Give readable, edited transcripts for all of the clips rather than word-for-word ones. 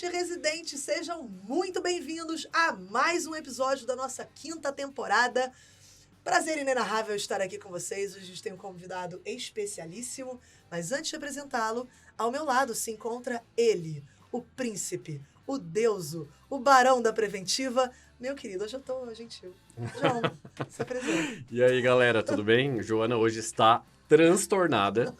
noite, residentes! Sejam muito bem-vindos a mais um episódio da nossa 5ª temporada. Prazer inenarrável estar aqui com vocês. Hoje a gente tem um convidado especialíssimo, mas antes de apresentá-lo, ao meu lado se encontra ele, o príncipe, o deuso, o barão da preventiva. Meu querido, hoje eu tô gentil. João, se apresenta. E aí, galera, tudo bem? Joana hoje está transtornada,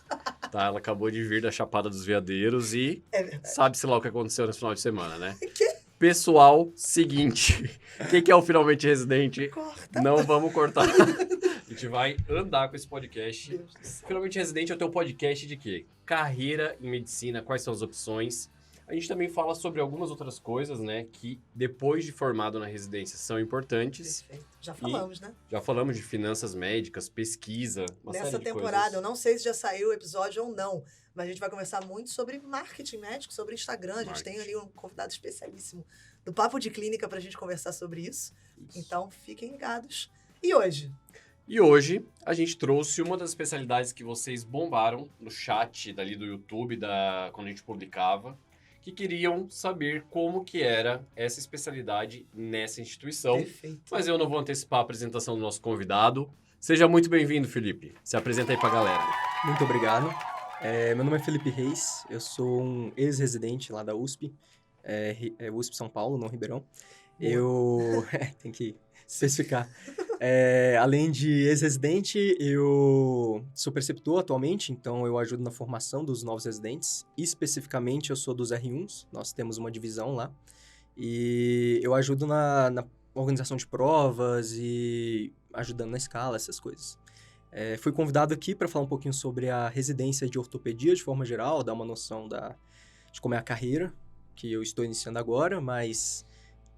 tá? Ela acabou de vir da Chapada dos Veadeiros e sabe-se lá o que aconteceu nesse final de semana, né? Que? Pessoal, seguinte, o que é o Finalmente Residente? Corta. Não vamos cortar. A gente vai andar com esse podcast. Deus do céu. Finalmente Residente é o teu podcast de quê? Carreira em medicina, quais são as opções? A gente também fala sobre algumas outras coisas, né, que depois de formado na residência são importantes. Perfeito. Já falamos, né? Já falamos de finanças médicas, pesquisa, uma Nessa série de temporada, coisas. eu não sei se já saiu o episódio ou não, mas a gente vai conversar muito sobre marketing médico, sobre Instagram. A gente tem ali um convidado especialíssimo do Papo de Clínica pra gente conversar sobre isso. Então, fiquem ligados. E hoje? E hoje a gente trouxe uma das especialidades que vocês bombaram no chat dali do YouTube, quando a gente publicava, que queriam saber como que era essa especialidade nessa instituição. Perfeito. Mas eu não vou antecipar a apresentação do nosso convidado. Seja muito bem-vindo, Felipe. Se apresenta aí pra galera. Muito obrigado. Meu nome é Felipe Reis, eu sou um ex-residente lá da USP, USP São Paulo, não Ribeirão. Eu tem que especificar. Além de ex-residente, eu sou preceptor atualmente, então eu ajudo na formação dos novos residentes. Especificamente, eu sou dos R1s, nós temos uma divisão lá. E eu ajudo na organização de provas e ajudando na escala, essas coisas. Fui convidado aqui para falar um pouquinho sobre a residência de ortopedia de forma geral, dar uma noção de como é a carreira, que eu estou iniciando agora, mas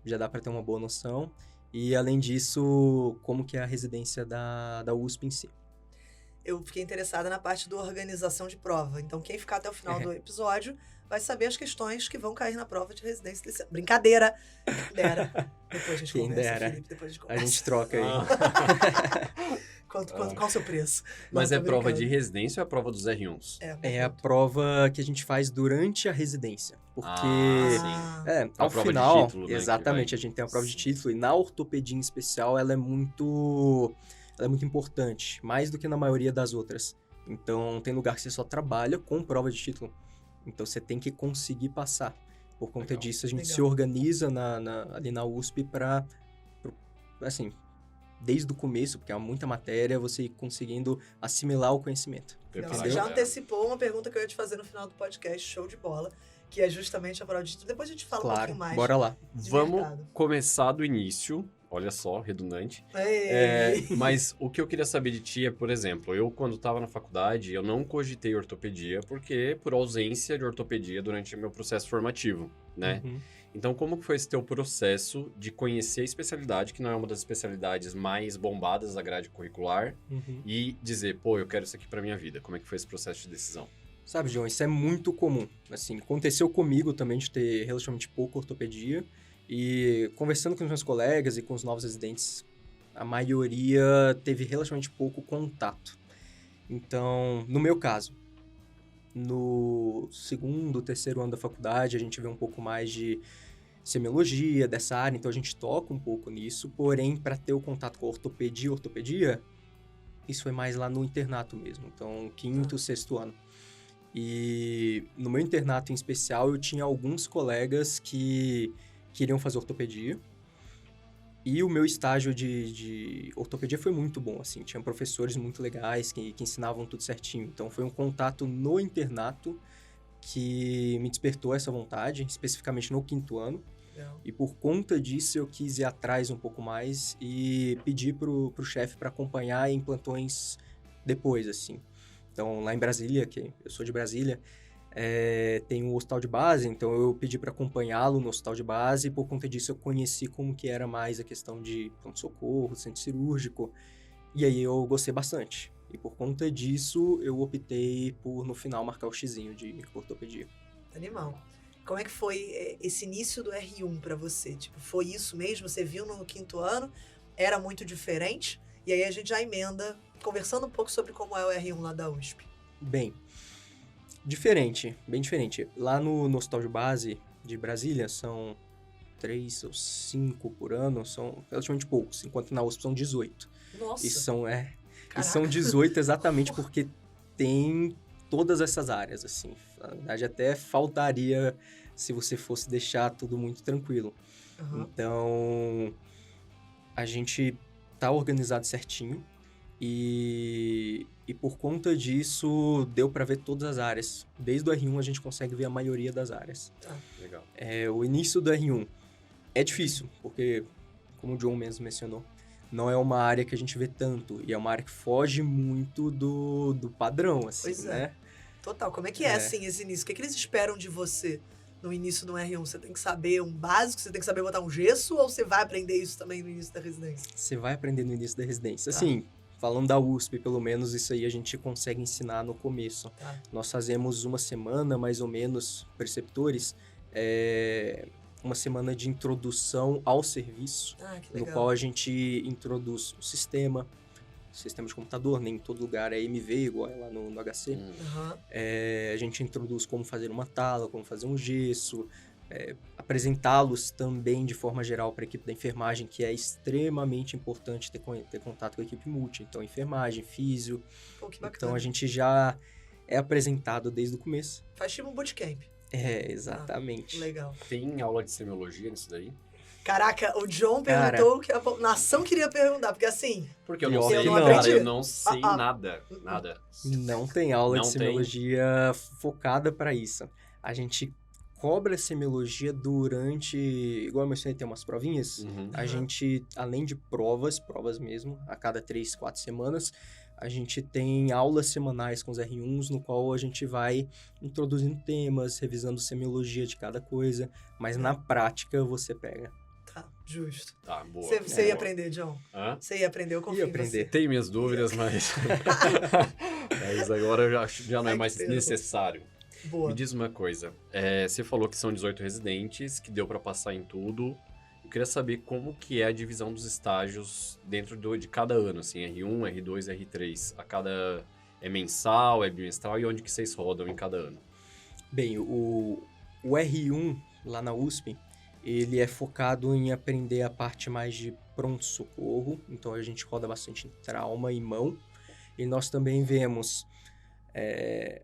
já dá para ter uma boa noção. E, além disso, como que é a residência da USP em si. Eu fiquei interessada na parte da organização de prova. Então, quem ficar até o final do episódio vai saber as questões que vão cair na prova de residência desse... Brincadeira! Dera. Depois a gente Quem conversa, dera. Felipe. Depois a gente A conversa. gente troca aí. Qual o seu preço? Mas Não, é tô prova de brincando. residência ou é prova dos R1s? É a prova que a gente faz durante a residência. Porque, sim. ao prova de final, título, né, exatamente, que vai- a gente tem a prova de Sim. título. E na ortopedia em especial, ela é muito importante. Mais do que na maioria das outras. Então, tem lugar que você só trabalha com prova de título. Então, você tem que conseguir passar. Por conta Legal. disso, a gente se Legal. organiza ali na USP para, assim, desde o começo, porque há muita matéria, você ir conseguindo assimilar o conhecimento. Não, Perfeito. você Entendeu? já antecipou uma pergunta que eu ia te fazer no final do podcast, show de bola, que é justamente a prova de título. Depois a gente fala um Claro, pouquinho mais. bora lá. de Vamos mercado. começar do início. Olha só, redundante. Ei. Mas o que eu queria saber de ti é, por exemplo, eu quando estava na faculdade, eu não cogitei ortopedia por ausência de ortopedia durante o meu processo formativo, né? Uhum. Então, como que foi esse teu processo de conhecer a especialidade, que não é uma das especialidades mais bombadas da grade curricular, Uhum. e dizer, pô, eu quero isso aqui pra minha vida? Como é que foi esse processo de decisão? Sabe, João, isso é muito comum. Assim, aconteceu comigo também de ter relativamente pouco ortopedia. E conversando com os meus colegas e com os novos residentes, a maioria teve relativamente pouco contato. Então, no meu caso, no 2º, 3º ano da faculdade, a gente vê um pouco mais de semiologia, dessa área, então a gente toca um pouco nisso. Porém, para ter o contato com a ortopedia, isso foi mais lá no internato mesmo. Então, 5º, 6º ano. E no meu internato em especial, eu tinha alguns colegas que queriam fazer ortopedia. E o meu estágio de ortopedia foi muito bom, assim. Tinha professores muito legais que ensinavam tudo certinho. Então, foi um contato no internato que me despertou essa vontade, especificamente no 5º ano. Legal. E por conta disso, eu quis ir atrás um pouco mais e pedir pro chefe para acompanhar em plantões depois, assim. Então, lá em Brasília, que eu sou de Brasília, tem um hospital de base, então eu pedi para acompanhá-lo no hospital de base, e por conta disso eu conheci como que era mais a questão de pronto-socorro, centro cirúrgico, e aí eu gostei bastante. E por conta disso, eu optei por, no final, marcar o xizinho de ortopedia. Animal. Como é que foi esse início do R1 pra você? Tipo, foi isso mesmo? Você viu no 5º ano? Era muito diferente? E aí a gente já emenda, conversando um pouco sobre como é o R1 lá da USP. Bem diferente, bem diferente. Lá no hospital de base, de Brasília, são 3 ou 5 por ano, são relativamente poucos, enquanto na USP são 18. Nossa, E são caraca. 18 exatamente porque tem todas essas áreas, assim. Na verdade, até faltaria se você fosse deixar tudo muito tranquilo. Aham. Então, a gente tá organizado certinho e por conta disso, deu para ver todas as áreas. Desde o R1 a gente consegue ver a maioria das áreas. Legal. O início do R1 é difícil, porque, como o John mesmo mencionou, não é uma área que a gente vê tanto, e é uma área que foge muito do padrão, assim, Pois é. né? Total. Como é que é, É. assim, esse início? O que, é que eles esperam de você no início do R1? Você tem que saber um básico? Você tem que saber botar um gesso? Ou você vai aprender isso também no início da residência? Você vai aprender no início da residência. Tá. Assim, falando da USP, pelo menos, isso aí a gente consegue ensinar no começo. Tá. Nós fazemos uma semana, mais ou menos, preceptores, uma semana de introdução ao serviço, Ah, que no legal. qual a gente introduz o sistema de computador, nem em todo lugar é MV, igual é lá no HC. Aham. A gente introduz como fazer uma tala, como fazer um gesso, apresentá-los também de forma geral para a equipe da enfermagem, que é extremamente importante ter contato com a equipe multi. Então, enfermagem, físio. Pô, que bacana. Então, a gente já é apresentado desde o começo. Faz tipo um bootcamp. Exatamente. Legal. Tem aula de semiologia nisso daí? Caraca, o John Cara. perguntou que a nação queria perguntar, porque assim, Porque eu Pior não que sei, não. cara, aprendi. eu não sei nada. Nada. Não tem aula Não de tem. semiologia focada para isso. A gente cobra semiologia durante... Igual eu mencionei, tem umas provinhas. Uhum. A gente, além de provas mesmo, a cada 3, 4 semanas, a gente tem aulas semanais com os R1s, no qual a gente vai introduzindo temas, revisando semiologia de cada coisa, mas na prática você pega. tá, justo. Tá, boa. Você ia boa. aprender, John? Hã? Você ia aprender, eu confio Ia em aprender. você. Tenho minhas dúvidas, mas... mas agora já não é Ai, mais que pena. necessário. Boa. Me diz uma coisa. Você falou que são 18 residentes, que deu pra passar em tudo. Eu queria saber como que é a divisão dos estágios dentro de cada ano, assim, R1, R2, R3. É mensal, é bimestral e onde que vocês rodam em cada ano? Bem, o R1 lá na USP, ele é focado em aprender a parte mais de pronto-socorro, então a gente roda bastante em trauma e mão. E nós também vemos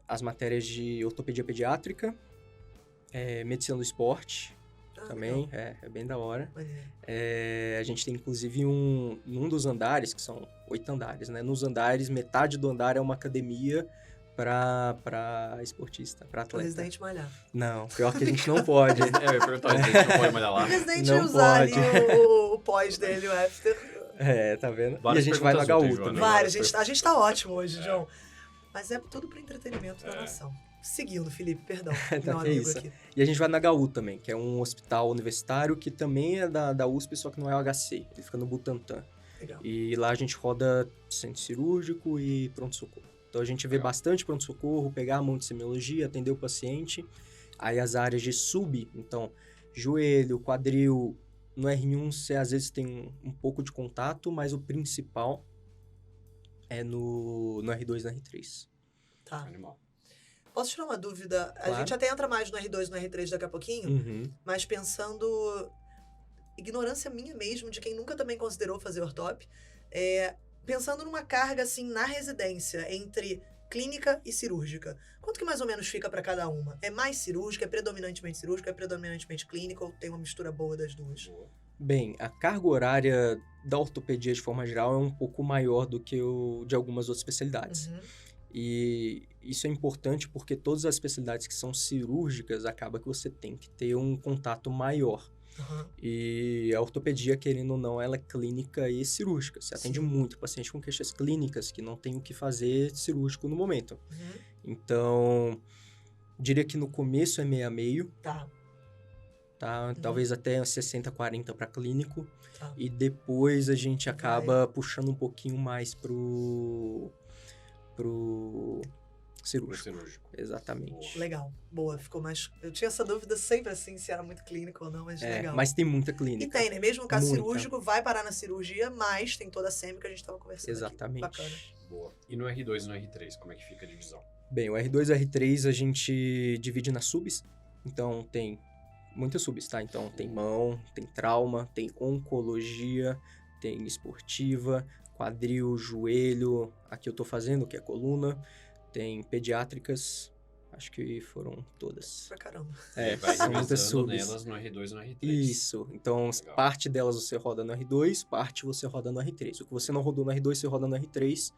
as matérias de ortopedia pediátrica, medicina do esporte também, Legal. é bem da hora. Maneiro. A gente tem inclusive num dos andares, que são 8 andares, né? Nos andares, metade do andar é uma academia para esportista, para O atleta. residente malhar. Não, pior que a gente não pode. Eu ia perguntar, a gente não pode malhar O lá. residente Não usar ali pode. o pós dele, o after. Tá vendo? Várias e a gente vai no perguntas úteis, HU Joana. também. Vários, a gente tá ótimo hoje, John. Mas é tudo pro entretenimento da nação. Seguindo, Felipe, perdão. Tá, meu que amigo isso. aqui. E a gente vai na HU também, que é um hospital universitário que também é da USP, só que não é o HC. Ele fica no Butantã. Legal. E lá a gente roda centro cirúrgico e pronto-socorro. Então a gente vê Legal. bastante pronto-socorro, pegar a mão de semiologia, atender o paciente. Aí as áreas de sub, então joelho, quadril. No R1 você às vezes tem um pouco de contato, mas o principal é no R2 e no R3. Tá. Animal. Posso tirar uma dúvida? A Claro. gente até entra mais no R2 e no R3 daqui a pouquinho, Uhum. mas pensando... Ignorância minha mesmo, de quem nunca também considerou fazer ortop. Pensando numa carga, assim, na residência, entre clínica e cirúrgica. Quanto que mais ou menos fica para cada uma? É mais cirúrgica, é predominantemente clínica ou tem uma mistura boa das duas? Boa. Bem, a carga horária da ortopedia de forma geral é um pouco maior do que o de algumas outras especialidades. Uhum. E isso é importante porque todas as especialidades que são cirúrgicas, acaba que você tem que ter um contato maior. Uhum. E a ortopedia, querendo ou não, ela é clínica e cirúrgica. Você atende Sim. muito paciente com queixas clínicas que não tem o que fazer cirúrgico no momento. Uhum. Então, diria que no começo é meio a meio, Tá. tá? Talvez até 60-40 para clínico. Tá. E depois a gente acaba puxando um pouquinho mais pro cirúrgico. Cirúrgico. Exatamente. Legal. Boa, ficou mais... Eu tinha essa dúvida sempre, assim, se era muito clínico ou não, mas legal. Mas tem muita E clínica. tem, né? Mesmo no caso Muita. cirúrgico, vai parar na cirurgia, mas tem toda a SEMI que a gente tava conversando Exatamente. aqui. Bacana. Boa. E no R2 e no R3, como é que fica a divisão? Bem, o R2 e o R3 a gente divide nas subs. Então tem muitas subs, tá? Então, tem mão, tem trauma, tem oncologia, tem esportiva, quadril, joelho, aqui eu tô fazendo, que é coluna, tem pediátricas, acho que foram todas. Pra caramba. Vai São muitas revezando subs. nelas no R2 e no R3. Isso, então Legal. parte delas você roda no R2, parte você roda no R3. O que você não rodou no R2, você roda no R3.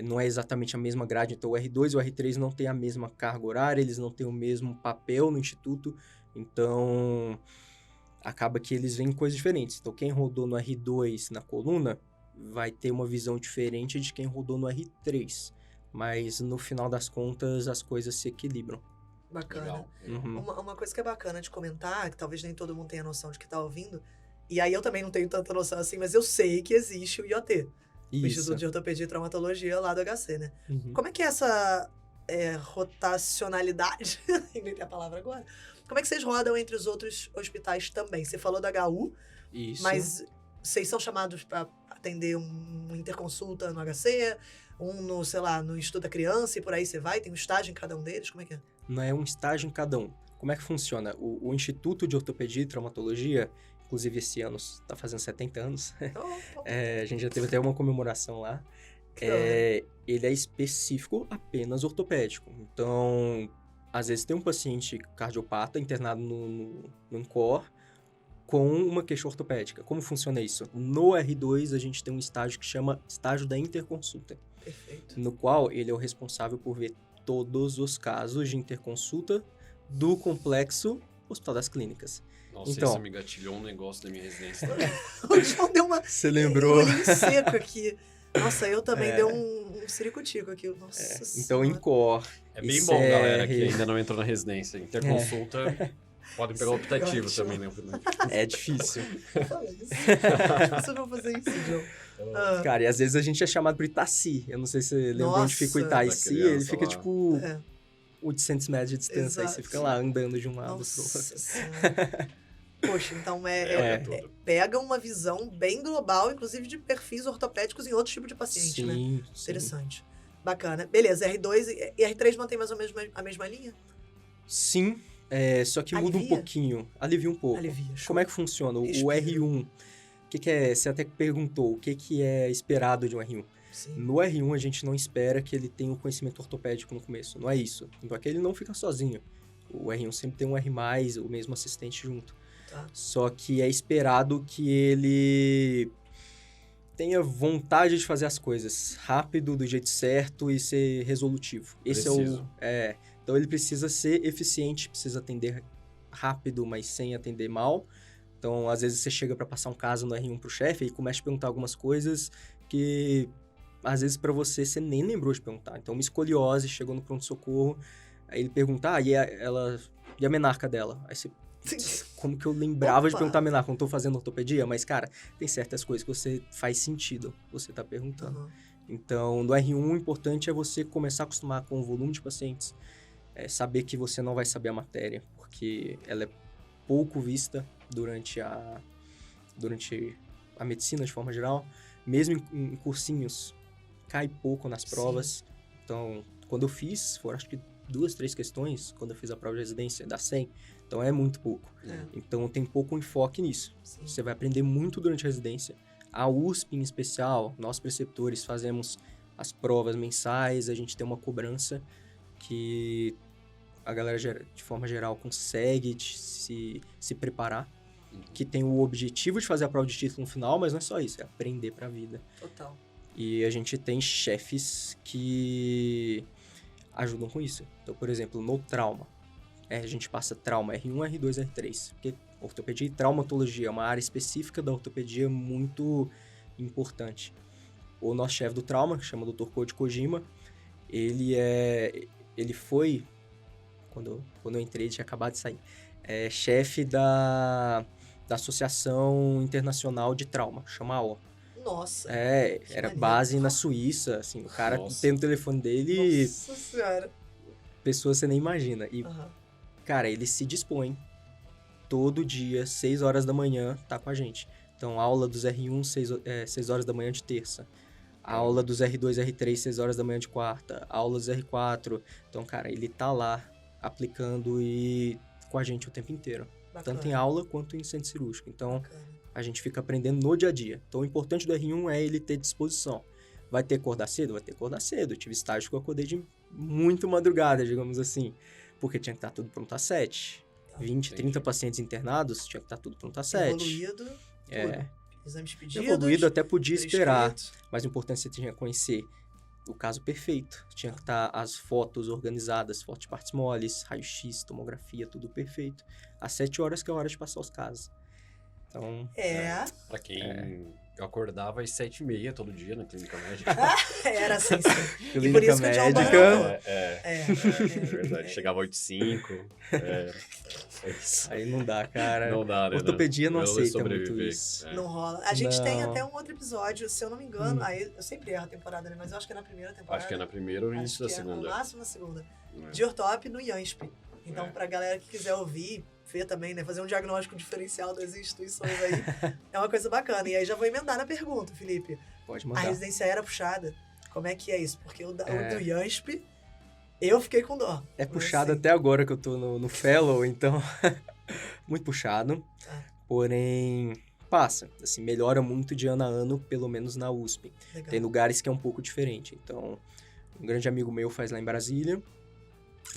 Não é exatamente a mesma grade, então o R2 e o R3 não têm a mesma carga horária, eles não têm o mesmo papel no instituto, então acaba que eles veem coisas diferentes. Então quem rodou no R2 na coluna vai ter uma visão diferente de quem rodou no R3, mas no final das contas as coisas se equilibram. Bacana. Legal. Uhum. Uma coisa que é bacana de comentar, que talvez nem todo mundo tenha noção de que tá ouvindo, e aí eu também não tenho tanta noção assim, mas eu sei que existe o IoT, o Isso. Instituto de Ortopedia e Traumatologia lá do HC, né? Uhum. Como é que é essa rotacionalidade? Inventei a palavra agora. Como é que vocês rodam entre os outros hospitais também? Você falou da HU, Isso. mas vocês são chamados para atender uma interconsulta no HC, no, sei lá, no Instituto da Criança e por aí você vai? Tem um estágio em cada um deles? Como é que é? Não é um estágio em cada um. Como é que funciona? O Instituto de Ortopedia e Traumatologia, inclusive esse ano está fazendo 70 anos, a gente já teve até uma comemoração lá, ele é específico apenas ortopédico. Então, às vezes tem um paciente cardiopata internado no INCOR com uma queixa ortopédica. Como funciona isso? No R2, a gente tem um estágio que chama estágio da interconsulta, Perfeito. no qual ele é o responsável por ver todos os casos de interconsulta do complexo Hospital das Clínicas. Nossa, Então- isso me gatilhou um negócio da minha residência. O João deu uma... Você Um olhinho seco aqui. Nossa, eu também dei um ciricutico aqui. Nossa Então, Senhora. INCOR, É bem ICR, bom, galera, que ainda não entrou na residência. Interconsulta, podem pegar o Isso é optativo ótimo. também, né? é difícil. Fala isso. Acho que vocês vão fazer isso, João. Ah, Cara, e às vezes a gente é chamado por Itaci. Eu não sei se você lembra onde fica o Nossa, Itaci. da criança Ele fica, lá. tipo, é. 800 metros de distância. Aí Exato. você fica lá andando de um lado pro Nossa outro. Senhora. Poxa, então Tudo. pega uma visão bem global, inclusive de perfis ortopédicos em outros tipos de paciente, né? Sim. Interessante. Bacana. Beleza, R2 e R3 mantém mais ou menos a mesma linha? Sim, só que muda um Alivia? pouquinho. Alivia um pouco. Alivia. Show. Como é que funciona? O Respira. R1, o que é? Você até perguntou, o que é esperado de um R1? Sim. No R1, a gente não espera que ele tenha o conhecimento ortopédico no começo. Não é isso. Então, aqui ele não fica sozinho. O R1 sempre tem um R+, o mesmo assistente junto. Tá. Só que é esperado que ele tenha vontade de fazer as coisas rápido, do jeito certo e ser resolutivo. Esse Preciso. Então, ele precisa ser eficiente, precisa atender rápido, mas sem atender mal. Então, às vezes você chega para passar um caso no R1 pro chefe e começa a perguntar algumas coisas que às vezes para você nem lembrou de perguntar. Então, uma escoliose, chegou no pronto-socorro, aí ele pergunta, e a menarca dela? Aí você, como que eu lembrava de Opa! perguntar a menarca? Não tô fazendo ortopedia? Mas, cara, tem certas coisas que você faz sentido, você tá perguntando. Uhum. Então, no R1, o importante é você começar a acostumar com o volume de pacientes, saber que você não vai saber a matéria, porque ela é pouco vista durante a medicina, de forma geral. Mesmo em cursinhos, cai pouco nas provas. Então, quando eu fiz, foram acho que 2, 3 questões, quando eu fiz a prova de residência, da 100. Então, é muito pouco. É. Então, tem pouco enfoque nisso. Sim. Você vai aprender muito durante a residência. A USP, em especial, nós preceptores fazemos as provas mensais, a gente tem uma cobrança que a galera, de forma geral, consegue se preparar, que tem o objetivo de fazer a prova de título no final, mas não é só isso, é aprender pra vida. Total. E a gente tem chefes que ajudam com isso. Então, por exemplo, no trauma, a gente passa trauma R1, R2, R3, porque ortopedia e traumatologia é uma área específica da ortopedia muito importante. O nosso chefe do trauma, que chama Dr. Koji Kojima, ele foi, quando eu entrei, ele tinha acabado de sair, chefe da Associação Internacional de Trauma, chama AO. Nossa. Era maneiro. base na Suíça, assim, o cara Nossa. tem no telefone dele, Nossa Senhora. pessoas você nem imagina. E, Aham. cara, ele se dispõe todo dia, 6 horas da manhã, tá com a gente. Então, aula dos R1, 6 horas da manhã de terça. Aula dos R2, R3, 6 horas da manhã de quarta. Aula dos R4. Então, cara, ele tá lá aplicando e com a gente o tempo inteiro. tanto em aula quanto em centro cirúrgico. Então, Bacana. a gente fica aprendendo no dia a dia. Então, o importante do R1 é ele ter disposição. Vai ter que acordar cedo? Vai ter que acordar cedo. Eu tive estágio que eu acordei de muito madrugada, digamos assim, porque tinha que estar tudo pronto às 7. 20, 30 pacientes internados, tinha que estar tudo pronto às 7. Evoluído, tudo. Exames pedidos. Evoluído até podia esperar, prescrito. mas o importante é que você tinha que conhecer o caso perfeito. Tinha que estar as fotos organizadas, foto de partes moles, raio-x, tomografia, tudo perfeito. Às 7 horas que é a hora de passar os casos. Então, Pra quem... Eu acordava às 7h30 todo dia na clínica médica. Era assim, sim. E por clínica isso que o John médica... Barrow- É verdade. Chegava às 8h05. É isso. Aí não dá, cara. Não dá, né? Ortopedia não Eu aceita sobreviver. muito isso. É. Não rola. A gente tem Não. até um outro episódio, se eu não me engano, aí eu sempre erro a temporada, né? Mas eu acho que é na primeira temporada. Acho que é na primeira ou no início da Acho que é segunda. no máximo na segunda. É. De ortop no IANSP. Então, É. pra galera que quiser ouvir, ver também, né? Fazer um diagnóstico diferencial das instituições aí, é uma coisa bacana. E aí já vou emendar na pergunta, Felipe. Pode A mandar. residência era puxada. Como é que é isso? Porque o do IANSP, eu fiquei com dó. É Mas, puxado assim, até agora que eu tô no fellow, então... muito puxado. Tá. Porém, passa. Assim, melhora muito de ano a ano, pelo menos na USP. Legal. Tem lugares que é um pouco diferente. Então, um grande amigo meu faz lá em Brasília.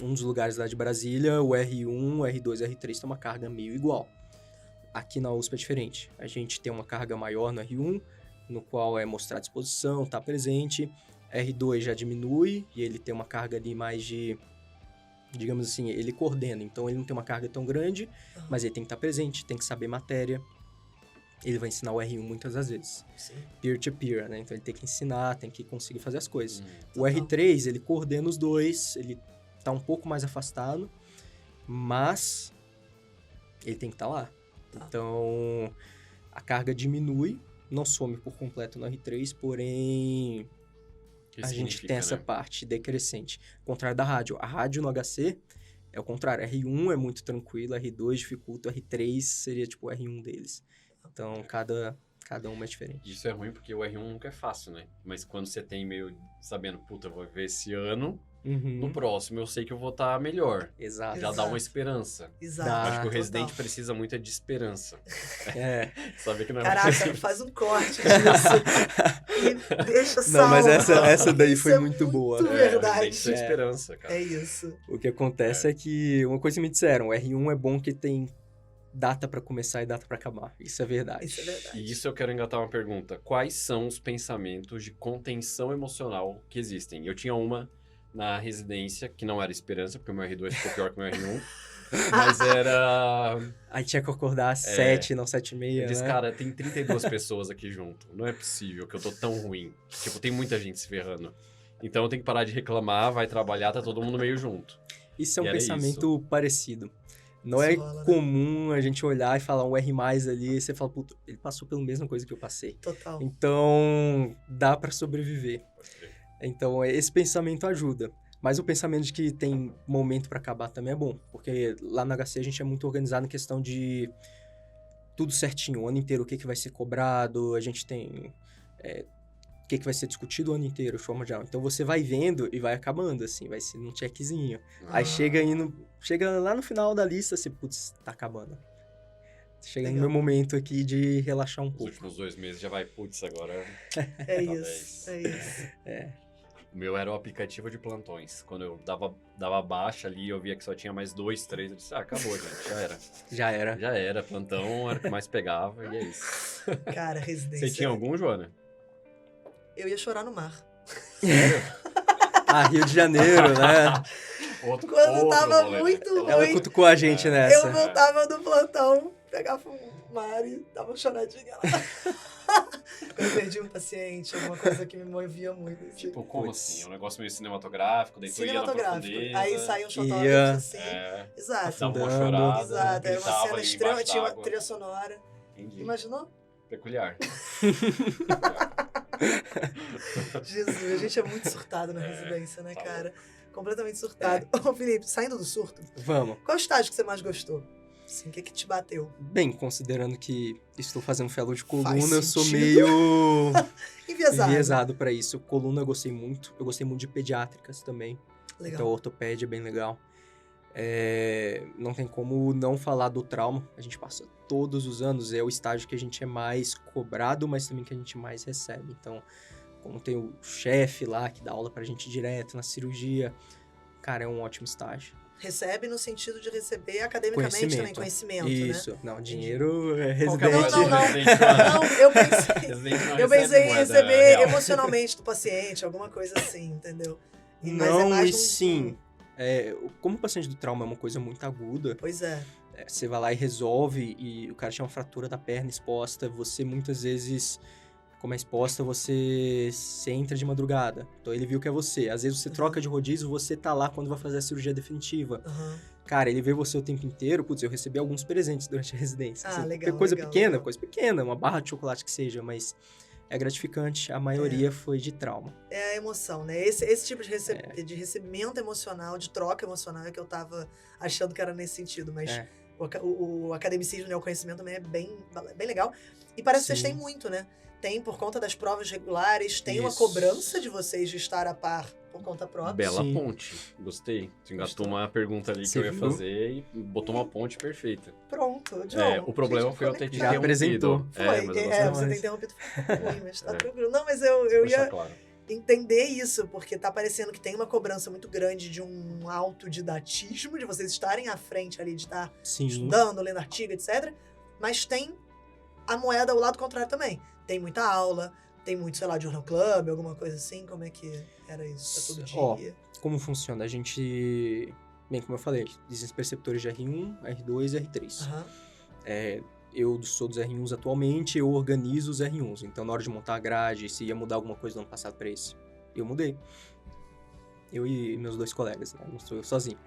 Um dos lugares lá de Brasília, o R1, R2 e R3 tem uma carga meio igual. Aqui na USP é diferente. A gente tem uma carga maior no R1, no qual é mostrar disposição, estar presente. R2 já diminui e ele tem uma carga ali mais de... Digamos assim, ele coordena. Então, ele não tem uma carga tão grande, Aham. mas ele tem que estar presente, tem que saber matéria. Ele vai ensinar o R1 muitas das vezes. Sim. Peer-to-peer, né? Então, ele tem que ensinar, tem que conseguir fazer as coisas. O Total. R3, ele coordena os dois, ele tá um pouco mais afastado, mas ele tem que estar lá. Tá. Então, a carga diminui, não some por completo no R3, porém Que a gente significa, tem essa né? parte decrescente. Ao contrário da rádio. A rádio no HC é o contrário. R1 é muito tranquilo, R2 dificulta, R3 seria tipo o R1 deles. Então, cada uma é diferente. Isso é ruim porque o R1 nunca é fácil, né? Mas quando você tem meio sabendo, puta, eu vou ver esse ano, no Uhum. próximo eu sei que eu vou estar melhor. Exato. Já dá Exato. uma esperança. Exato. Dá. Acho que o Total. residente precisa muito é de esperança. É. Saber que não é Caraca, faz um corte disso. E deixa Não, mas salvo. essa daí Isso foi é muito boa. muito o verdade. residente precisa de esperança, cara. É isso. O que acontece é que, uma coisa que me disseram, o R1 é bom que tem data pra começar e data pra acabar. Isso é verdade. Isso é verdade. E isso eu quero engatar uma pergunta. Quais são os pensamentos de contenção emocional que existem? Eu tinha uma na residência, que não era esperança, porque o meu R2 ficou pior que o meu R1. Mas era... Aí tinha que acordar às 7, não 7h30, Eu disse, né? cara, tem 32 pessoas aqui junto. Não é possível que eu tô tão ruim. Tipo, tem muita gente se ferrando. Então eu tenho que parar de reclamar, vai trabalhar, tá todo mundo meio junto. Isso é um E era pensamento parecido. Não Isso é rola, né? comum a gente olhar e falar um R+, ali, e você fala, puta, ele passou pela mesma coisa que eu passei. Total. Então, dá pra sobreviver. Pode crer. Então, esse pensamento ajuda. Mas o pensamento de que tem momento pra acabar também é bom. Porque lá no HC a gente é muito organizado em questão de tudo certinho. O ano inteiro o que vai ser cobrado, a gente tem o que vai ser discutido o ano inteiro, de forma geral. Então você vai vendo e vai acabando, assim, vai ser um checkzinho. Aí chega lá no final da lista, você, putz, tá acabando. Chega no Legal. meu momento aqui de relaxar um Os pouco. últimos 2 meses já vai, putz, agora... É Tá isso. É isso. O meu era o aplicativo de plantões. Quando eu dava baixa ali, eu via que só tinha mais 2, 3. Eu disse, acabou, gente, já era. Já era. Já era, plantão era o que mais pegava e é isso. Cara, residência. Você tinha algum, Joana? Eu ia chorar no mar. Ah, Rio de Janeiro, né? Quando tava rolê, né? muito Ela ruim, cutucou a gente nessa. eu voltava do plantão, pegava um mar e dava uma choradinha lá. Eu perdi um paciente, alguma coisa que me movia muito. Assim. Tipo, como Puts. assim? Um negócio meio cinematográfico, daí tu ia na Cinematográfico. profundeza. Aí saiam Ia. fotógrafos assim. É, Exato. dava uma Afundando. chorada, Exato. Era uma gritava cena ali extrema, embaixo tinha uma d'água. trilha sonora. Entendi. Imaginou? Peculiar. Jesus, a gente é muito surtado na residência, né, tá cara? Completamente surtado. Ô, Felipe, saindo do surto, Vamos. qual estágio que você mais gostou? Assim, o que te bateu? Bem, considerando que estou fazendo fellow de coluna, Faz eu sou sentido. meio Enviesado. enviesado pra isso. Coluna eu gostei muito. Eu gostei muito de pediátricas também. Legal. Então, ortopédia é bem legal. Não tem como não falar do trauma. A gente passa todos os anos, é o estágio que a gente é mais cobrado, mas também que a gente mais recebe. Então, como tem o chefe lá que dá aula pra gente direto na cirurgia, cara, é um ótimo estágio. Recebe no sentido de receber academicamente também, conhecimento, Isso. né? Não, dinheiro é Qualquer residente. coisa Não, de residente, mano. Não, eu pensei, Residente não eu recebe pensei em moeda receber real. emocionalmente do paciente, alguma coisa assim, entendeu? Mas Não, mais e sim. Como o paciente do trauma é uma coisa muito aguda, Pois é. você vai lá e resolve, e o cara tinha uma fratura da perna exposta, você muitas vezes, como é exposta, você entra de madrugada. Então ele viu que é você. Às vezes você troca de rodízio, você tá lá quando vai fazer a cirurgia definitiva. Aham. Cara, ele vê você o tempo inteiro. Putz, eu recebi alguns presentes durante a residência. Ah, Assim, legal, coisa legal, pequena, legal. coisa pequena, uma barra de chocolate que seja, mas é gratificante. A maioria foi de trauma. É a emoção, né? Esse tipo de recebimento emocional, de troca emocional, é que eu tava achando que era nesse sentido, mas É. o academicismo, né, o conhecimento também é bem legal. E parece que vocês Sim. têm muito, né? Tem por conta das provas regulares, tem uma Isso. cobrança de vocês de estar a par por conta própria. Bela Sim. ponte. Gostei. Tu engatou Gostou? uma pergunta ali que Você eu ia viu? fazer e botou uma ponte perfeita. Pronto, John. O problema Gente, foi eu ter te Já conectado. apresentou. interrompido. Foi, Mas eu você gostei. tem interrompido, foi ruim, mas tá É. tranquilo. Não, mas eu Deixar ia claro. entender isso, porque tá parecendo que tem uma cobrança muito grande de um autodidatismo, de vocês estarem à frente ali, de estar Sim. estudando, lendo artigo, etc. Mas tem a moeda, o lado contrário também. Tem muita aula, tem muito, sei lá, journal club, alguma coisa assim. Como é que era isso? É todo Ó, dia? Como funciona? A gente... Bem, como eu falei, existem perceptores de R1, R2 e R3. Aham. Eu sou dos R1s atualmente, eu organizo os R1s. Então, na hora de montar a grade, se ia mudar alguma coisa no ano passado pra esse, eu mudei. Eu e meus 2 colegas, né? Não sou eu sozinho.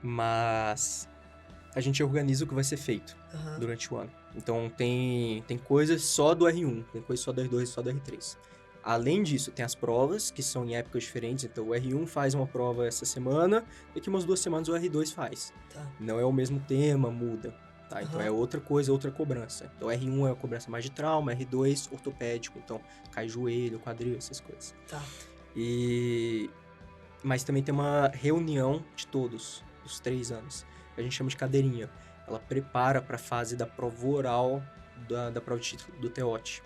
Mas a gente organiza o que vai ser feito Aham. durante o ano. Então, tem coisas só do R1, tem coisas só do R2 e só do R3. Além disso, tem as provas, que são em épocas diferentes. Então, o R1 faz uma prova essa semana, daqui umas 2 semanas o R2 faz. Tá. Não é o mesmo tema, muda. Tá? Então, Aham. é outra coisa, outra cobrança. Então, R1 é a cobrança mais de trauma, R2 ortopédico. Então, cai joelho, quadril, essas coisas. Tá. Mas também tem uma reunião de todos, os 3 anos. A gente chama de cadeirinha. Ela prepara para a fase da prova oral da prova de título, do TEOT.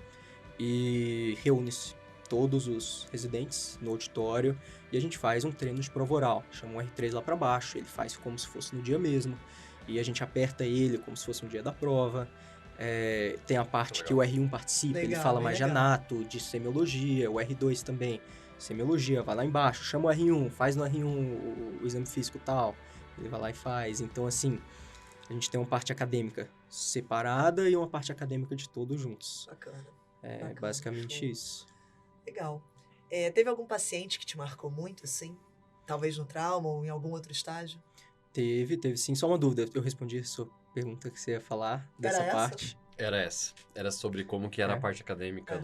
E reúne-se todos os residentes no auditório e a gente faz um treino de prova oral. Chama um R3 lá para baixo, ele faz como se fosse no dia mesmo. E a gente aperta ele como se fosse no dia da prova. Tem a parte que o R1 participa, ele Legal, fala bem mais de legal. anato, de semiologia, o R2 também. Semiologia, vai lá embaixo, chama o R1, faz no R1 o exame físico tal. Ele vai lá e faz. Então, assim, a gente tem uma parte acadêmica separada e uma parte acadêmica de todos juntos. Bacana. É Bacana, basicamente show. isso. Legal. Teve algum paciente que te marcou muito, assim? Talvez no trauma ou em algum outro estágio? Teve sim. Só uma dúvida, eu respondi a sua pergunta que você ia falar dessa Era essa? parte. Era essa. Era sobre como que era É. a parte acadêmica É.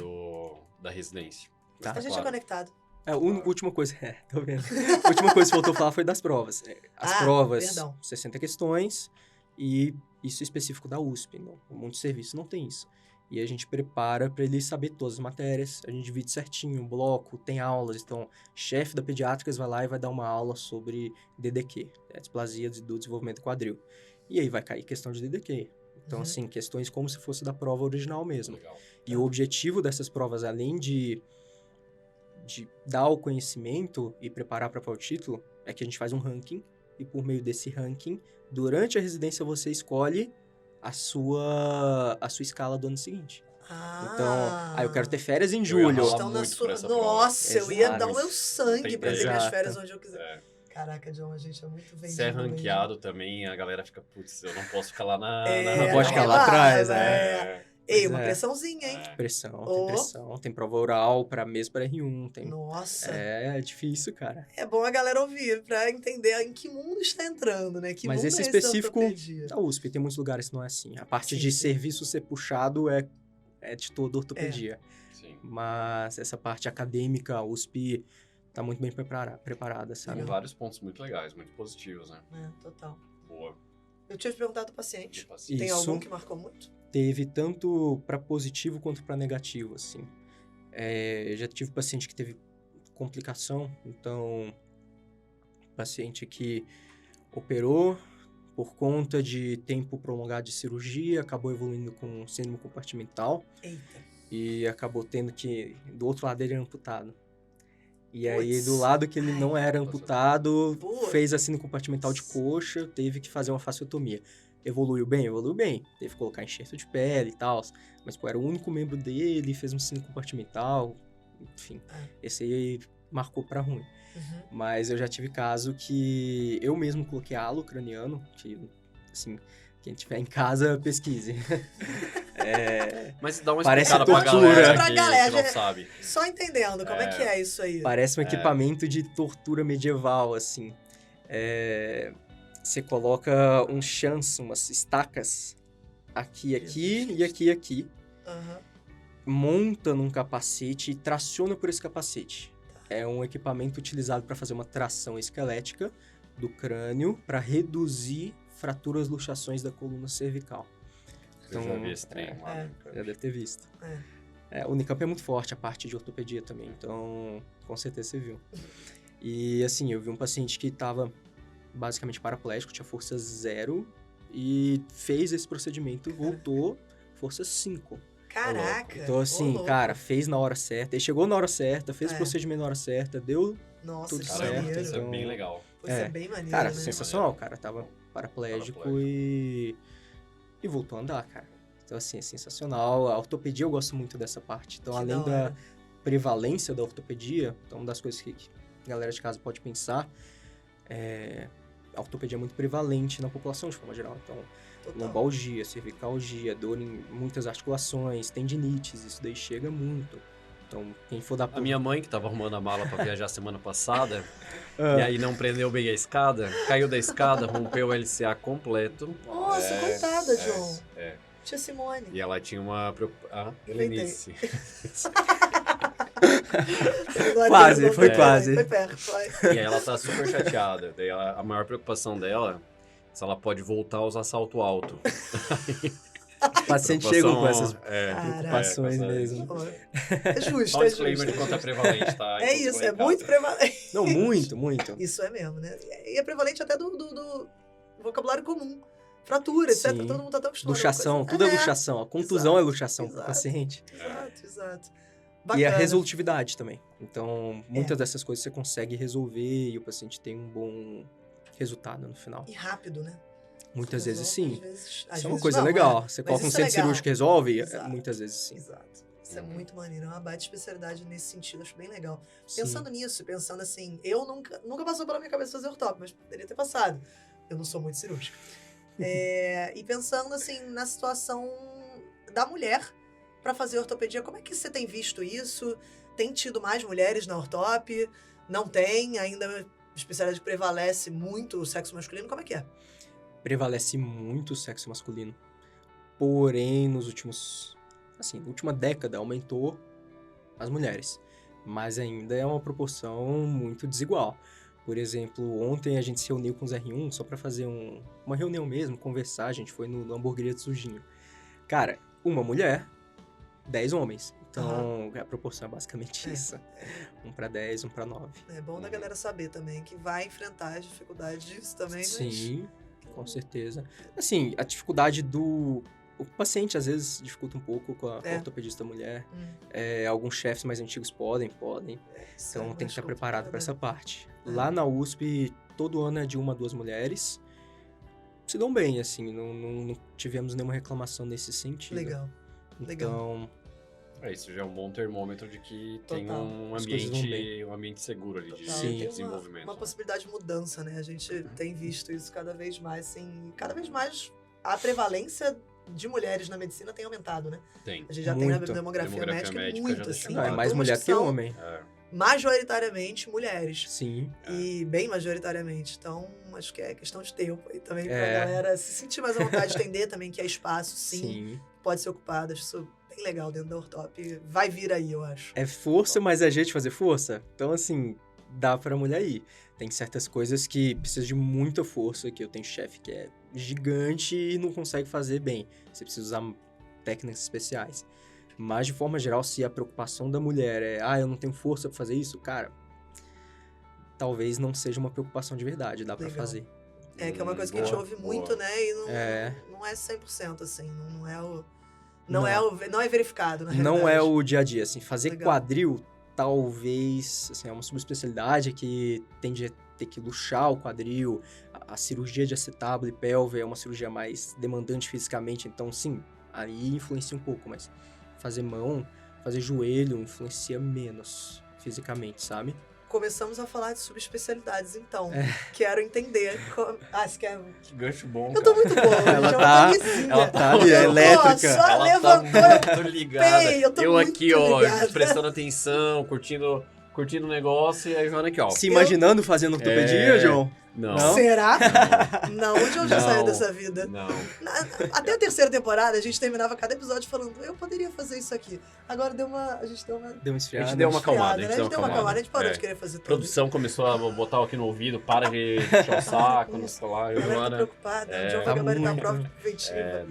da residência. Tá. A gente é Claro. conectado. A última coisa, tô vendo. A última coisa que faltou falar foi das provas. As provas, perdão. 60 questões, e isso é específico da USP. Não, um monte de serviço não tem isso. E a gente prepara para ele saber todas as matérias, a gente divide certinho, bloco, tem aulas. Então, chefe da pediátricas vai lá e vai dar uma aula sobre DDQ, displasia do desenvolvimento quadril. E aí vai cair questão de DDQ. Então, Uhum. assim, questões como se fosse da prova original mesmo. Legal. E o objetivo dessas provas, além de dar o conhecimento e preparar para o título, é que a gente faz um ranking, e por meio desse ranking, durante a residência você escolhe a sua escala do ano seguinte. Então, eu quero ter férias em ia julho. ralar Estão na muito sua... por essa Nossa, eu ia dar o meu Tem sangue pra ter ideia. minhas Exato. férias onde eu quiser. É. Caraca, John, a gente é muito vendido. Se é ranqueado também, a galera fica, putz, eu não posso ficar lá na... Não pode ficar lá vai, atrás, vai. É. Ei, Pois uma é. pressãozinha, hein? Pressão, Oh. tem pressão. Tem prova oral mesmo para R1. Nossa. É difícil, cara. É bom a galera ouvir pra entender em que mundo está entrando, né? Que Mas mundo esse é específico da ortopedia? da USP, tem muitos lugares que não é assim. A parte Sim, de sim. serviço ser puxado é de toda ortopedia. Sim. Mas essa parte acadêmica, a USP tá muito bem preparada, sabe? Tem vários pontos muito legais, muito positivos, né? Total. Boa. Eu tinha te perguntado do paciente. Paciente. Tem Isso. algum que marcou muito? Teve tanto para positivo quanto para negativo, assim. Já tive paciente que teve complicação, então paciente que Operou, por conta de tempo prolongado de cirurgia, acabou evoluindo com síndrome compartimental Eita. e acabou tendo que, do outro lado, ele era amputado. E aí, Puts. do lado que ele Ai. não era amputado, Putz. fez a síndrome compartimental de coxa, teve que fazer uma fasciotomia. Evoluiu bem? Evoluiu bem. Teve que colocar enxerto de pele e tal. Mas, pô, era o único membro dele, fez um síndrome compartimental. Enfim, esse aí marcou pra ruim. Uhum. Mas eu já tive caso que eu mesmo coloquei halo craniano, que, assim, quem tiver em casa, pesquise. Mas dá uma Parece explicada pra tortura. galera Pra que galera, não sabe. Só entendendo como é que é isso aí. Parece um equipamento de tortura medieval, assim. Você coloca um chance, umas estacas aqui e aqui. Aham. Monta num capacete e traciona por esse capacete. É um equipamento utilizado para fazer uma tração esquelética do crânio para reduzir fraturas, luxações da coluna cervical. Eu já vi esse trem lá. É. Já deve ter visto. O Unicamp é muito forte, a parte de ortopedia também, então com certeza você viu. E assim, eu vi um paciente que estava basicamente paraplégico, tinha força 0 e fez esse procedimento, voltou, força 5. Caraca. Então assim, Ô, cara, louco. fez na hora certa, ele chegou na hora certa, fez o É. procedimento na hora certa, deu Nossa, tudo que certo, maneiro. Isso é então- bem legal. Pô, isso é É. bem maneiro, Cara, né? sensacional, o cara tava paraplégico Paraplégico. e voltou a andar, cara. Então, assim, é sensacional. A ortopedia eu gosto muito dessa parte. Então, Que além da da hora. prevalência da ortopedia, então, uma das coisas que a galera de casa pode pensar a ortopedia é muito prevalente na população de forma geral. Então, Total. lombalgia, cervicalgia, dor em muitas articulações, tendinites, isso daí chega muito. Então, quem for dar A minha mãe, que tava arrumando a mala pra viajar semana passada, Ah. e aí não prendeu bem a escada, caiu da escada, rompeu o LCA completo. Nossa, coitada, João. É. Tia Simone. E ela tinha uma preocupação. Inventei. Helenice. Quase, Não foi bem, quase. Foi perto, foi. E aí ela tá super chateada. Daí a maior preocupação dela é se ela pode voltar a usar salto alto. O paciente chegou com essas preocupações mesmo. Pô, é justo, Só um é disclaimer justo. de quanto é prevalente, tá? É Então, isso, é em casa. muito prevalente. Não, muito, muito. Isso é mesmo, né? E é prevalente até do vocabulário comum. Fratura, etc. Sim. Todo mundo tá tão acostumado. Luxação, tudo é luxação. A contusão é luxação pro exato. paciente. Exato. E Bacana. a resolutividade também. Então, muitas dessas coisas você consegue resolver e o paciente tem um bom resultado no final. E rápido, né? Muitas vezes sim. Às Isso é uma vezes coisa não, legal. é. Você Mas coloca um isso é centro legal. cirúrgico que resolve, Exato. muitas vezes sim. Exato. Isso é muito maneiro. É uma baita especialidade nesse sentido. Acho bem legal. Sim. Pensando nisso, pensando assim, eu nunca passou pela minha cabeça fazer ortope, mas poderia ter passado. Eu não sou muito cirúrgica. E pensando assim na situação da mulher para fazer ortopedia, como é que você tem visto isso? Tem tido mais mulheres na ortope? Não tem? Ainda a especialidade prevalece muito o sexo masculino? Como é que é? Prevalece muito o sexo masculino. Porém, nos últimos... Assim, na última década aumentou as mulheres. Mas ainda é uma proporção muito desigual. Por exemplo, ontem a gente se reuniu com os R1 só pra fazer uma reunião mesmo, conversar. A gente foi no Hamburgueria de Sujinho. Cara, uma mulher, 10 homens. Então, a proporção é basicamente isso. 1 para 10, 1 para 9. É bom da galera saber também que vai enfrentar as dificuldades disso também, Sim, com certeza. Assim, a dificuldade do... O paciente, às vezes, dificulta um pouco com a ortopedista mulher. Alguns chefes mais antigos podem. Isso Então, é tem que estar preparado para essa complicado. parte. Lá na USP, todo ano é de 1 a 2 mulheres. Se dão bem, assim. Não tivemos nenhuma reclamação nesse sentido. Legal. Então, Isso já é um bom termômetro de que tem Total. um As coisas vão ambiente seguro ali de Total. Sim. Tem desenvolvimento. uma possibilidade de mudança, né? A gente tem visto isso cada vez mais, assim, cada vez mais a prevalência de mulheres na medicina tem aumentado, né? Tem. A gente já tem Muito. na demografia médica já muito, deixa assim. não, é claro. mais turmas mulher que são homem. Majoritariamente mulheres. Sim. E bem majoritariamente. Então, acho que é questão de tempo aí também pra É. galera se sentir mais à vontade, entender também que é espaço, sim, pode ser ocupado. Acho isso bem legal dentro da ortope. Vai vir aí, eu acho. É força, mas é jeito de fazer força. Então, assim, dá pra mulher ir. Tem certas coisas que precisam de muita força, que eu tenho chefe que é gigante e não consegue fazer bem. Você precisa usar técnicas especiais. Mas, de forma geral, se a preocupação da mulher é eu não tenho força pra fazer isso, cara, talvez não seja uma preocupação de verdade, dá pra Legal. fazer. Que é uma coisa que a gente Boa, ouve boa. muito, né? E não é 100%, assim. Não é verificado, na realidade. Não é o dia a dia, assim. Fazer Legal. quadril, talvez, assim, é uma subespecialidade que tende a ter que luxar o quadril. A cirurgia de acetábulo e pelve é uma cirurgia mais demandante fisicamente, então, sim, aí influencia um pouco, mas fazer mão, fazer joelho influencia menos fisicamente, sabe? Começamos a falar de subespecialidades, então. Quero entender. Você quer... Que gancho bom, Eu tô cara. muito boa. Ela já tá- uma delicinha. ela tá ali, Eu é tô, elétrica. Só Ela levantou. tá muito ligada. Bem, eu tô muito aqui, ó, ligada. prestando atenção, curtindo o negócio, e a Joana aqui, ó. Se imaginando fazendo ortopedia, João? Não. Não? Será? Não, onde eu já Não. saio dessa vida? Não. Até a terceira temporada, a gente terminava cada episódio falando, eu poderia fazer isso aqui. Agora a gente deu uma Deu uma esfriada. A gente deu uma acalmada, né? A gente deu uma acalmada, a gente parou É. de querer fazer A tudo. produção começou a botar aqui no ouvido, para de puxar o saco, não sei lá. A galera tá Joana. preocupada, o John vai Tá gabaritar a muito. prova preventiva. É,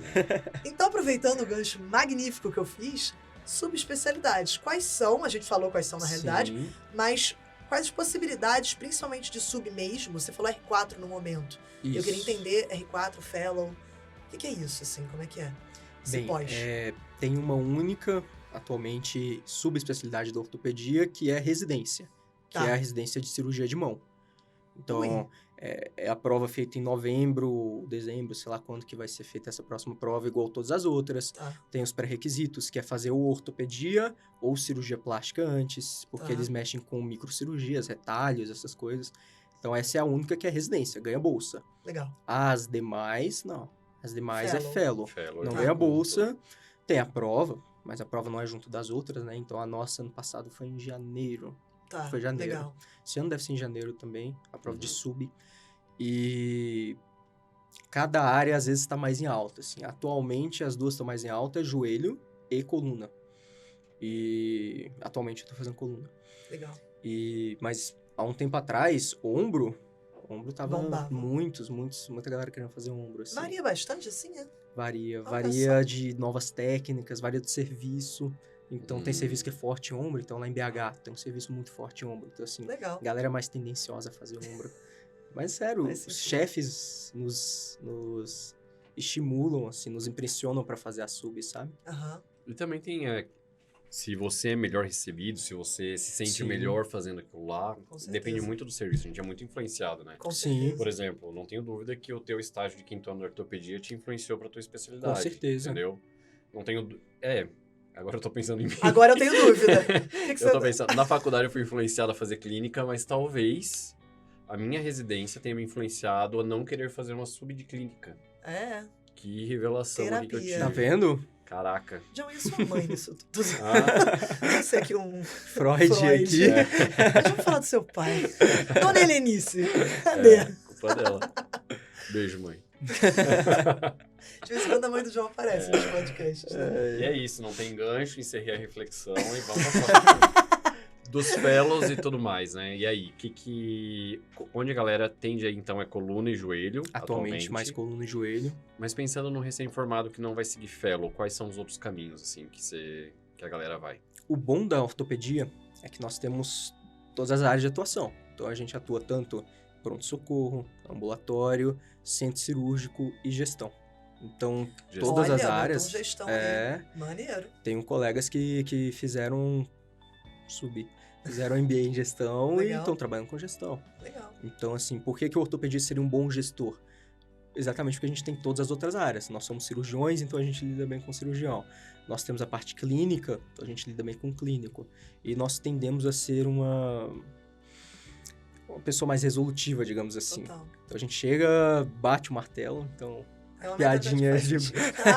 Então, aproveitando o gancho magnífico que eu fiz, subespecialidades. Quais são? A gente falou quais são na realidade, Sim. mas quais as possibilidades, principalmente de sub mesmo? Você falou R4 no momento. Eu Isso. queria entender R4, Fellow. O que é isso, assim? Como é que é? Esse Bem, pós. tem uma única, atualmente, subespecialidade da ortopedia, que é residência, que Tá. é a residência de cirurgia de mão. Então, Ui. é a prova feita em novembro, dezembro, sei lá quando que vai ser feita essa próxima prova, igual todas as outras. Tá. Tem os pré-requisitos, que é fazer ou ortopedia ou cirurgia plástica antes, porque Tá. eles mexem com microcirurgias, retalhos, essas coisas. Então, essa é a única que é residência, ganha bolsa. Legal. As demais, não. As demais Fellow. é fellow. Fellow, Não Tá. ganha bolsa, tem a prova, mas a prova não é junto das outras, né? Então a nossa ano passado foi em janeiro. Tá. Foi janeiro. Legal. Esse ano deve ser em janeiro também, a prova de Uhum. sub. E cada área às vezes está mais em alta, assim. Atualmente as duas estão mais em alta, joelho e coluna. E atualmente eu tô fazendo coluna. Legal. Mas há um tempo atrás, ombro tava Bombava. muita galera querendo fazer ombro, assim. Varia bastante, assim, é? Varia. Olha Varia só. de novas técnicas, varia do serviço. Então, tem serviço que é forte em ombro. Então, lá em BH, tem um serviço muito forte em ombro. Então, assim, Legal. a galera é mais tendenciosa a fazer ombro. Mas, sério, Faz os sentido. chefes nos estimulam, assim, nos impressionam pra fazer a sub, sabe? Aham. E também tem, se você é melhor recebido, se você se sente Sim. melhor fazendo aquilo lá, Com certeza. depende muito do serviço, a gente é muito influenciado, né? Com Sim. certeza. Por exemplo, não tenho dúvida que o teu estágio de quinto ano de ortopedia te influenciou pra tua especialidade. Com certeza. Entendeu? Não tenho... agora eu tô pensando em mim. Agora eu tenho dúvida. O que Eu tô pensando, na faculdade eu fui influenciado a fazer clínica, mas talvez a minha residência tenha me influenciado a não querer fazer uma sub de clínica. É. Que revelação ali que eu Terapia. tive. Tá vendo? Caraca. John, e sua mãe nisso tudo? Ah, Você aqui um... Freud aqui. Vamos falar do seu pai. Dona Helenice. Cadê? culpa dela. Beijo, mãe. De vez em quando a mãe do João aparece nos podcasts. Né? E é isso, não tem gancho, encerrei a reflexão e vamos passar dos fellows e tudo mais, né? E aí, onde a galera tende aí, então, é coluna e joelho, Atualmente, mais coluna e joelho. Mas pensando no recém-formado que não vai seguir fellow, quais são os outros caminhos, assim, que a galera vai? O bom da ortopedia é que nós temos todas as áreas de atuação. Então, a gente atua tanto pronto-socorro, ambulatório, centro cirúrgico e gestão. Então, Gestão. todas as Olha, áreas... botou gestão é, aí. Maneiro. tenho colegas que fizeram fizeram MBA em gestão e Legal. estão trabalhando com gestão. Legal. Então, assim, por que o ortopedista seria um bom gestor? Exatamente porque a gente tem todas as outras áreas. Nós somos cirurgiões, então a gente lida bem com cirurgião. Nós temos a parte clínica, então a gente lida bem com o clínico. E nós tendemos a ser uma pessoa mais resolutiva, digamos assim. Total. Então a gente chega, bate o martelo, então... É uma Piadinha metodologia de- que faz sentido.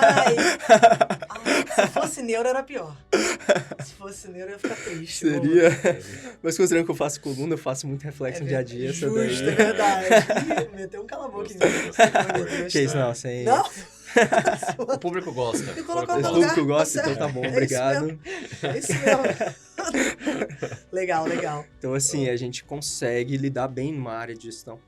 Ai, se fosse neuro era pior. Se fosse neuro eu ia ficar triste. Seria... Mas considerando que eu faço coluna, eu faço muito reflexo no dia a dia. essa daí. Justo, é verdade. Ih, meteu um cala-boca em mim. Gostei. Que isso, não, sem... Não? O público gosta. Me colocou O no gosta. lugar. público gosta, tá então tá bom, certo. obrigado. É isso mesmo. Legal, legal. Então, assim, a gente consegue lidar bem numa área de gestão.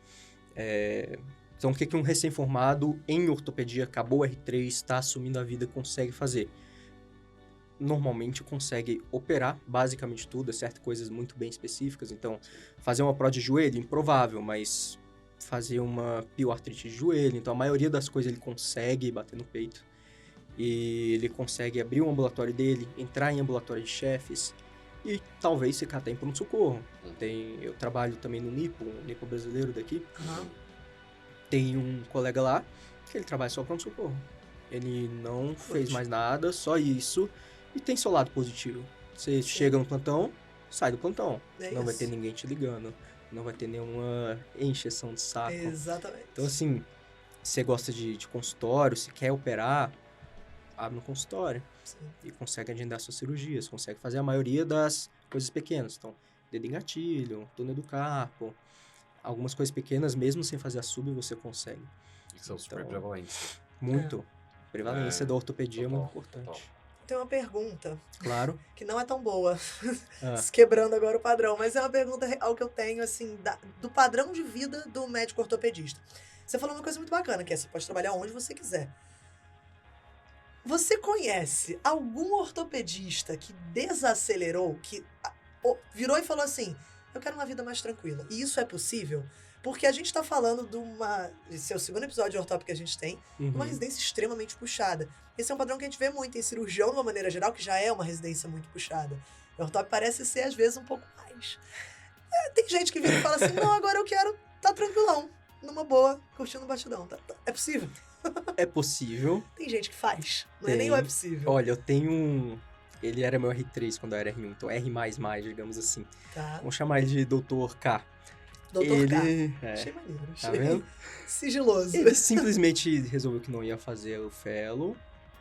Então, o que um recém-formado em ortopedia, acabou o R3, está assumindo a vida, consegue fazer? Normalmente consegue operar basicamente tudo, exceto coisas muito bem específicas. Então, fazer uma pró de joelho, improvável, mas fazer uma pioartrite de joelho. Então, a maioria das coisas ele consegue bater no peito. E ele consegue abrir o ambulatório dele, entrar em ambulatório de chefes e talvez ficar até em pronto-socorro. Eu trabalho também no NIPO, um NIPO brasileiro daqui. Aham. Tem um colega lá que ele trabalha só pronto-socorro. Ele não fez mais nada, só isso. E tem seu lado positivo. Você chega no plantão, sai do plantão. É Não vai isso. ter ninguém te ligando. Não vai ter nenhuma encheção de saco. Exatamente. Então, assim, você gosta de consultório, se quer operar, abre um consultório. Sim. E consegue agendar suas cirurgias. Consegue fazer a maioria das coisas pequenas. Então, dedo em gatilho, túnel do carpo. Algumas coisas pequenas, mesmo sem fazer a sub, você consegue. Que são super Então, prevalentes. Muito. Prevalência da ortopedia é muito Total, importante. total. Tem uma pergunta Claro. que não é tão boa, Ah, quebrando agora o padrão, mas é uma pergunta real que eu tenho, assim, do padrão de vida do médico ortopedista. Você falou uma coisa muito bacana, que é você pode trabalhar onde você quiser. Você conhece algum ortopedista que desacelerou, que virou e falou assim, eu quero uma vida mais tranquila? E isso é possível? Porque a gente tá falando esse é o segundo episódio de ortópico que a gente tem, uma uhum. residência extremamente puxada. Esse é um padrão que a gente vê muito em cirurgião, de uma maneira geral, que já é uma residência muito puxada. O ortópico parece ser, às vezes, um pouco mais. Tem gente que vira e fala assim, não, agora eu quero tá tranquilão, numa boa, curtindo o batidão. É possível? É possível. Tem gente que faz. Não é Tem. nem o é possível. Olha, eu tenho um... Ele era meu R3 quando eu era R1, então R++, digamos assim. Tá. Vamos chamar ele de Dr. K. Doutor K. Ele... Achei maneiro. Tá Achei vendo? sigiloso. Ele simplesmente resolveu que não ia fazer o fellow.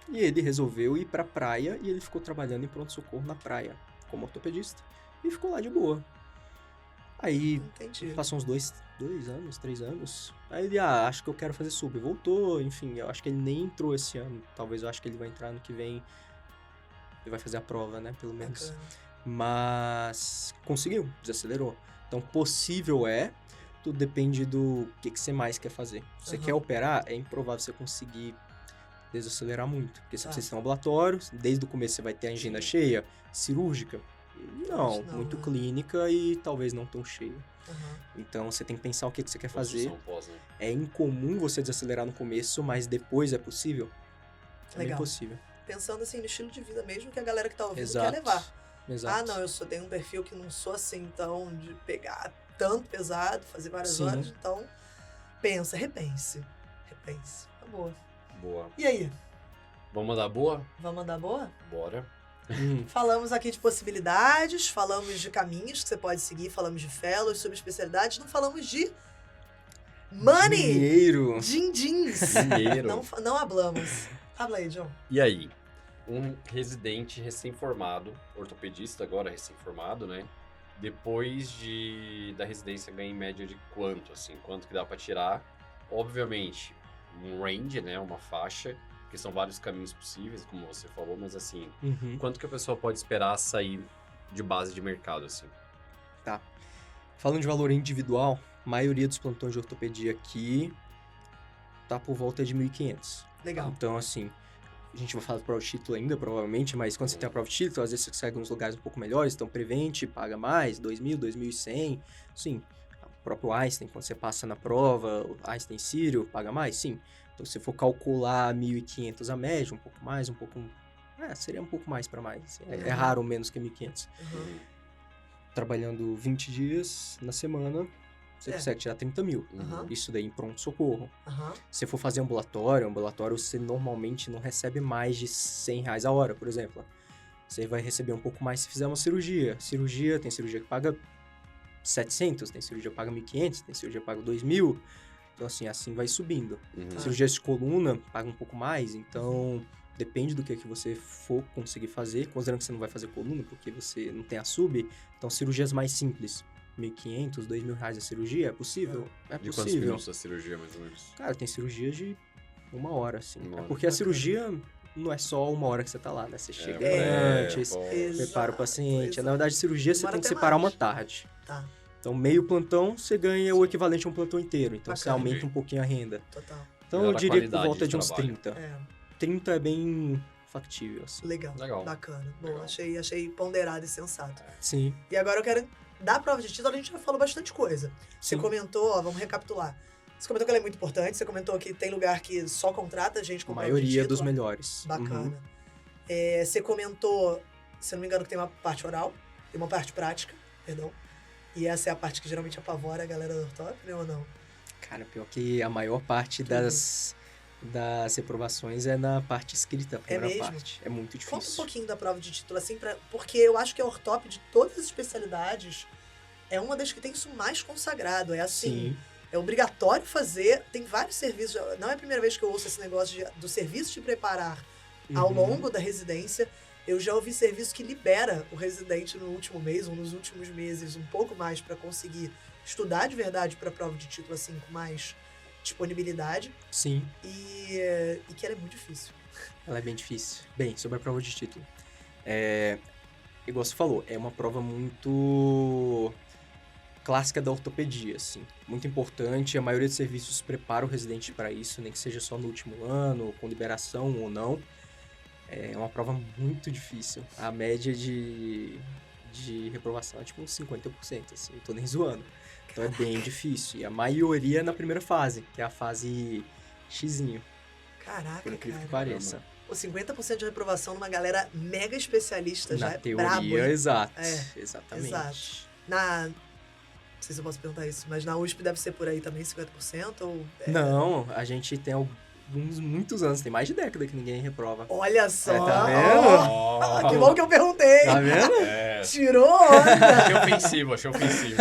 E ele resolveu ir pra praia e ele ficou trabalhando em pronto-socorro na praia, como ortopedista. E ficou lá de boa. Aí, Entendi. passou uns 2 anos, 3 anos. Aí ele, acho que eu quero fazer sub. Voltou, enfim, eu acho que ele nem entrou esse ano. Talvez eu acho que ele vai entrar ano que vem. Ele vai fazer a prova, né, pelo menos. Bacana. Mas conseguiu, desacelerou. Então, possível é, tudo depende do que você mais quer fazer. Se você Aham. quer operar, é improvável você conseguir desacelerar muito. Porque você Tá. precisa ter um ambulatório, desde o começo você vai ter a agenda cheia, cirúrgica. Não, Não, muito né? clínica e talvez não tão cheia. Aham. Então, você tem que pensar o que você quer fazer. Construção pós, né? É incomum você desacelerar no começo, mas depois é possível? É bem Legal. possível. Pensando assim no estilo de vida mesmo que a galera que tá ouvindo Exato. quer levar. Exato. Ah, não, eu só tenho um perfil que não sou assim, então, de pegar tanto pesado, fazer várias Sim. horas, então, repense. Tá boa. Boa. E aí, Vamos mandar boa? vamos mandar boa? Bora. Falamos aqui de possibilidades, falamos de caminhos que você pode seguir, falamos de fellows, sobre especialidades, não falamos de money! Dinheiro. Din-dins! Dinheiro. Não hablamos. Habla aí, John. E aí? Um residente recém-formado, ortopedista agora recém-formado, né? Depois da residência ganha em média de quanto, assim? Quanto que dá pra tirar? Obviamente, um range, né? Uma faixa, porque são vários caminhos possíveis, como você falou, mas assim, Uhum. quanto que a pessoa pode esperar sair de base de mercado, assim? Tá. Falando de valor individual, a maioria dos plantões de ortopedia aqui tá por volta de 1.500. Legal. Então, assim, a gente vai falar do prova de título ainda, provavelmente, mas quando você tem a prova de título, às vezes você consegue uns lugares um pouco melhores, então Prevent paga mais, 2.000, 2.100, sim. O próprio Einstein, quando você passa na prova, o Einstein Sírio paga mais, sim. Então, se você for calcular 1.500 a média, um pouco mais, seria um pouco mais para mais. É raro menos que 1.500. Uhum. Trabalhando 20 dias na semana, você consegue tirar 30 mil. Aham. Isso daí em pronto-socorro. Aham. Se você for fazer ambulatório você normalmente não recebe mais de R$100 a hora, por exemplo. Você vai receber um pouco mais se fizer uma cirurgia. Tem cirurgia que paga 700, tem cirurgia que paga 1.500, tem cirurgia que paga 2.000. Então, assim vai subindo. Uhum. Cirurgias de coluna paga um pouco mais, então depende do que você for conseguir fazer, considerando que você não vai fazer coluna porque você não tem a sub, então cirurgias mais simples, R$1.500, R$2.000 a cirurgia, é possível? É De quantos possível. minutos a cirurgia, mais ou menos? Cara, tem cirurgias de 1 hora, assim. Uma É hora. porque a cirurgia não é só 1 hora que você tá lá, né? Você chega É, antes, pô. prepara o paciente. Exato. Na verdade, cirurgia você Demora tem que até separar mais. uma tarde. Tá, Então, meio plantão, você ganha o equivalente a um plantão inteiro. Então, você Bacana. aumenta um pouquinho a renda. total. Então, Melhora eu a diria que por qualidade volta de de uns trabalho. 30. É, 30 é bem factível, assim. legal. Legal. Bacana. Bom, Legal. achei ponderado e sensato. Sim. E agora eu quero da prova de título a gente já falou bastante coisa. Você Sim. comentou, ó, vamos recapitular. Você comentou que ela é muito importante, você comentou que tem lugar que só contrata gente A com prova de maioria título. dos melhores. Bacana. Você comentou, se eu não me engano, que tem uma parte oral e uma parte prática, perdão. E essa é a parte que geralmente apavora a galera do ortop, né, ou não? Cara, pior que a maior parte das reprovações é na parte escrita, a primeira mesmo? parte. É muito Conta um difícil. pouquinho da prova de título, assim, porque eu acho que a ortop de todas as especialidades é uma das que tem isso mais consagrado. É assim, Sim, é obrigatório fazer, tem vários serviços, não é a primeira vez que eu ouço esse negócio do serviço de preparar ao longo da residência. Eu já ouvi serviço que libera o residente no último mês ou nos últimos meses um pouco mais para conseguir estudar de verdade para a prova de título, assim, com mais disponibilidade. Sim, E que ela é muito difícil. ela é bem difícil. Bem, sobre a prova de título. Igual você falou, é uma prova muito clássica da ortopedia, assim. Muito importante, a maioria dos serviços prepara o residente para isso, nem que seja só no último ano, com liberação ou não. É uma prova muito difícil. A média de reprovação é tipo uns 50%, assim, não tô nem zoando. Então é bem difícil. E a maioria é na primeira fase, que é a fase Xzinho, Caraca, por incrível que cara. pareça. O 50% de reprovação numa galera mega especialista já Na é teoria, brabo, hein? exato. É, Exatamente. exato. Não sei se eu posso perguntar isso, mas na USP deve ser por aí também, 50%? Ou Não, a gente tem muitos anos, tem mais de década que ninguém reprova. Olha só! Tá vendo? Ó, que bom que eu perguntei! Tá vendo? É, Tirou onda! achei ofensivo, achei ofensivo.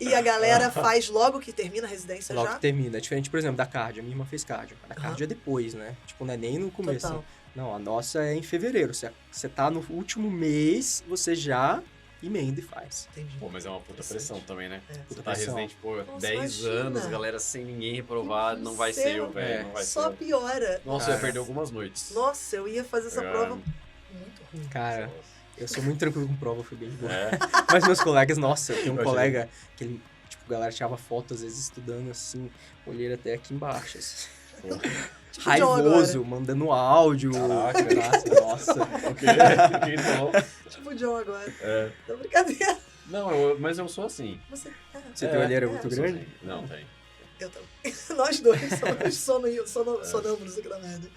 E a galera faz logo que termina a residência Logo já? que termina. É diferente, por exemplo, da cardio. A minha irmã fez cardio. A cardio é depois, né? Tipo, não é nem no começo. Total. Não, a nossa é em fevereiro. Você tá no último mês, você já emenda e faz. Entendi. Pô, mas é uma puta pressão também, né? É. Você Puta tá pressão. residente, pô, Nossa, 10 imagina. anos, galera sem ninguém reprovar, Que não vai céu. ser eu, velho, É. não vai Só ser. piora. Nossa, eu Cara. ia perder algumas noites. Nossa, eu ia fazer essa É. prova muito ruim. Cara, eu sou muito tranquilo com prova, foi bem de boa. É. Mas meus colegas, nossa, eu tenho um Imagina. colega que ele, tipo, a galera tirava foto, às vezes, estudando assim, olheira até aqui embaixo. Assim. Pô. Tipo o John Raivoso, mandando áudio. Caraca. Nossa. O que ele falou? Tipo o John agora. É. Não, brincadeira. Não, mas eu sou assim. Você... Você tem olheira muito Eu sou grande? assim. Não, tem. Eu também. Nós dois somos sonâmbulos aqui da merda.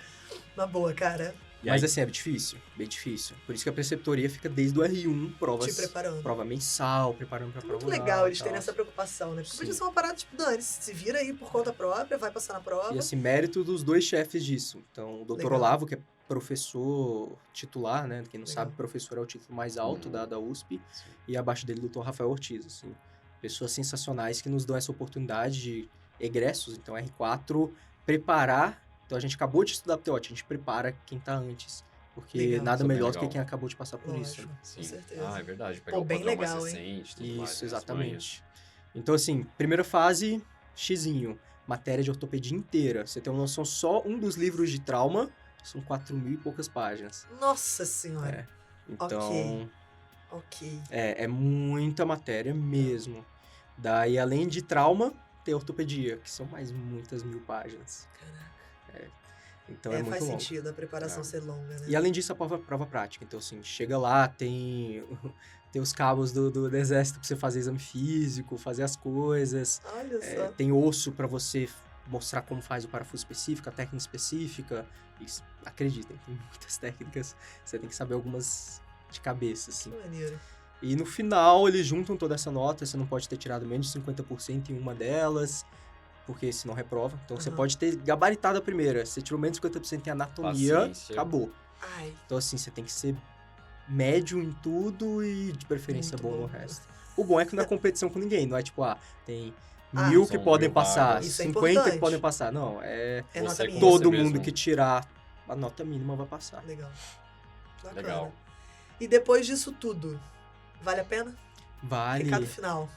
Na boa, cara. E Mas aí? assim, é difícil, bem difícil. Por isso que a preceptoria fica desde o R1, provas, Te preparando. prova mensal, preparando pra Muito prova legal oral eles e terem tal. essa preocupação, né? Porque Sim. podia ser uma parada tipo, dane-se, se vira aí por conta própria, vai passar na prova. E assim, mérito dos dois chefes disso. Então, o Dr. Legal. Olavo, que é professor titular, né? Quem não Legal. sabe, professor é o título mais alto da USP. Sim. E abaixo dele, o Dr. Rafael Ortiz, assim. Pessoas sensacionais que nos dão essa oportunidade de egressos. Então, R4, preparar. Então, a gente acabou de estudar PTO, a gente prepara quem tá antes. Porque Legal. nada Isso é bem melhor do que legal. quem acabou de passar por isso. Lógico, né? com certeza. Ah, é verdade. Pegar Pô, o bem padrão legal, mais hein? recente, tudo mais, Isso, as exatamente. Então, assim, primeira fase, Xzinho. Matéria de ortopedia inteira. Você tem uma noção, só um dos livros de trauma são 4.000 e poucas páginas. Nossa senhora. Então, Ok. é muita matéria mesmo. Daí, além de trauma, tem ortopedia, que são mais muitas 1.000 páginas. Caraca. Então, é muito faz longo. sentido a preparação É. ser longa, né? E além disso, a prova prática. Então, assim, chega lá, tem os cabos do exército pra você fazer exame físico, fazer as coisas. Olha só. Tem osso pra você mostrar como faz o parafuso específico, a técnica específica. Acreditem, tem muitas técnicas. Você tem que saber algumas de cabeça, Que assim. maneiro. E no final, eles juntam toda essa nota. Você não pode ter tirado menos de 50% em uma delas, porque senão reprova. Então, você Aham. pode ter gabaritado a primeira. Você tirou menos de 50% em anatomia, Paciência. acabou. Ai, Então, assim, você tem que ser médio em tudo e, de preferência, Muito bom no bom. resto. O bom é que não é competição com ninguém. Não é tipo, tem Ah, 1.000 são que podem 1.000 passar, vagas. Isso é 50 que importante. podem passar. Não, é é Você nota com minha. todo você mundo mesmo. que tirar a nota mínima vai passar. Legal. Bacana. Legal. E depois disso tudo, vale a pena? Vale, Recado final.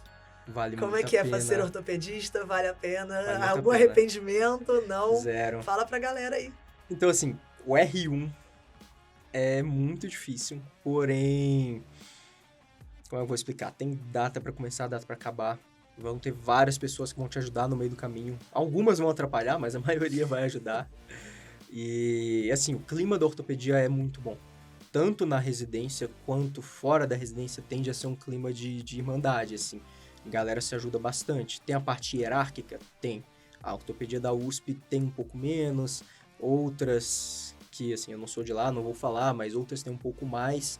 vale Como muito é que é a pena. ser ortopedista? Vale a pena? Vale muito a Algum pena. arrependimento? Não? Zero. Fala pra galera aí. Então, assim, o R1 é muito difícil, porém, como eu vou explicar? Tem data pra começar, data pra acabar. Vão ter várias pessoas que vão te ajudar no meio do caminho. Algumas vão atrapalhar, mas a maioria vai ajudar. E, assim, o clima da ortopedia é muito bom. tanto na residência quanto fora da residência, tende a ser um clima de irmandade, assim. A galera se ajuda bastante. Tem a parte hierárquica? Tem. A ortopedia da USP tem um pouco menos, outras que, assim, eu não sou de lá, não vou falar, mas outras tem um pouco mais,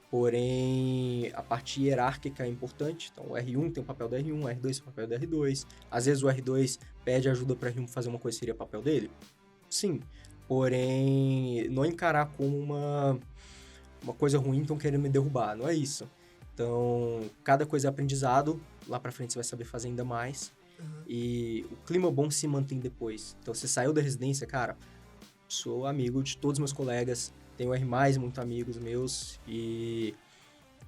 porém, a parte hierárquica é importante. Então, o R1 tem o papel do R1, o R2 tem o papel do R2. Às vezes o R2 pede ajuda para o R1 fazer uma coisa que seria papel dele? Sim. Porém, não encarar como uma coisa ruim, estão querendo me derrubar, não é isso. Então, cada coisa é aprendizado, lá pra frente você vai saber fazer ainda mais. E o clima bom se mantém depois. Então, você saiu da residência, cara, sou amigo de todos os meus colegas, tenho R+, muito amigos meus, e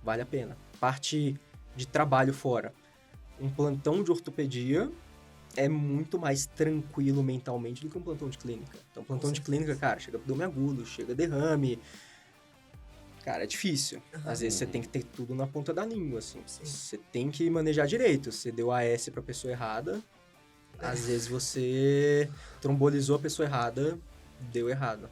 vale a pena. Parte de trabalho fora. Um plantão de ortopedia é muito mais tranquilo mentalmente do que um plantão de clínica. Então, plantão de clínica, cara, chega abdômen agudo, chega derrame. Cara, é difícil. Às vezes você tem que ter tudo na ponta da língua, assim. Você tem que manejar direito. Você deu AS pra pessoa errada, às vezes você trombolizou a pessoa errada, deu errado.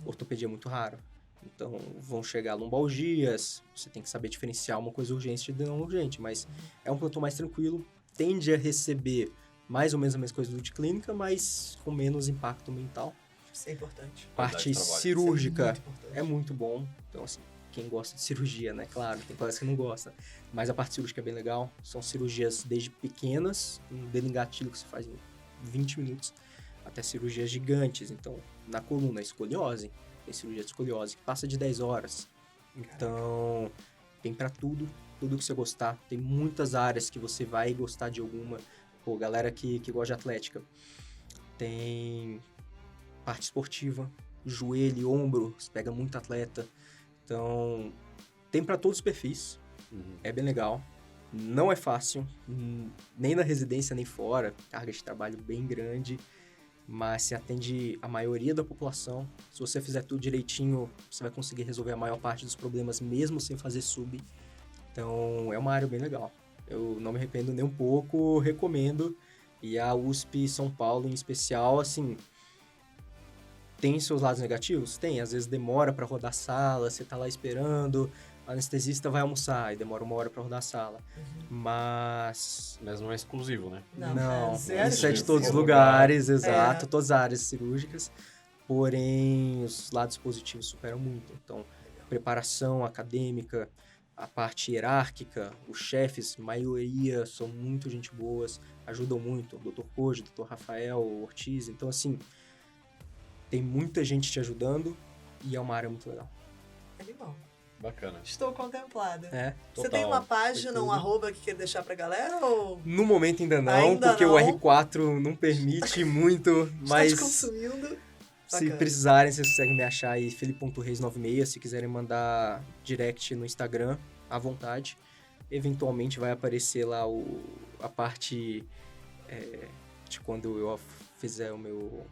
Ortopedia é muito raro. Então, vão chegar lombalgias, você tem que saber diferenciar uma coisa urgente de não urgente, mas é um plantão mais tranquilo, tende a receber mais ou menos a mesma coisa do de clínica, mas com menos impacto mental. Isso é importante. Parte cirúrgica é muito bom. Então, assim, quem gosta de cirurgia, né? Claro, tem coisas que não gosta. Mas a parte cirúrgica é bem legal. São cirurgias desde pequenas, um dedo em gatilho que você faz em 20 minutos, até cirurgias gigantes. Então, na coluna, escoliose. Tem cirurgia de escoliose que passa de 10 horas. Então, tem pra tudo que você gostar. Tem muitas áreas que você vai gostar de alguma. Pô, galera que gosta de atlética. Tem parte esportiva, joelho, ombro, você pega muito atleta. Então, tem para todos os perfis. É bem legal. Não é fácil, nem na residência, nem fora. Carga de trabalho bem grande, mas se atende a maioria da população. Se você fizer tudo direitinho, você vai conseguir resolver a maior parte dos problemas, mesmo sem fazer sub. Então, é uma área bem legal. Eu não me arrependo nem um pouco, recomendo. E a USP São Paulo, em especial, assim, tem seus lados negativos? Tem. Às vezes demora para rodar a sala, você tá lá esperando, o anestesista vai almoçar e demora 1 hora para rodar a sala. Mas não é exclusivo, né? Não, isso é de exclusivo. todos os lugares, exato, todas as áreas cirúrgicas. Porém, os lados positivos superam muito. Então, preparação acadêmica, a parte hierárquica, os chefes, maioria são muito gente boas, ajudam muito. O Dr. Koji, o Dr. Rafael, o Ortiz. Então, assim, tem muita gente te ajudando e é uma área muito legal. Animal. Bacana. Estou contemplada. Você Total. tem uma página, um arroba que quer deixar pra galera? Ou No momento ainda não, Ainda porque não. o R4 não permite muito, mas está te consumindo? se Bacana. precisarem, vocês conseguem me achar aí, Felipe.reis96, se quiserem mandar direct no Instagram, à vontade. Eventualmente vai aparecer lá a parte de quando eu fizer o meu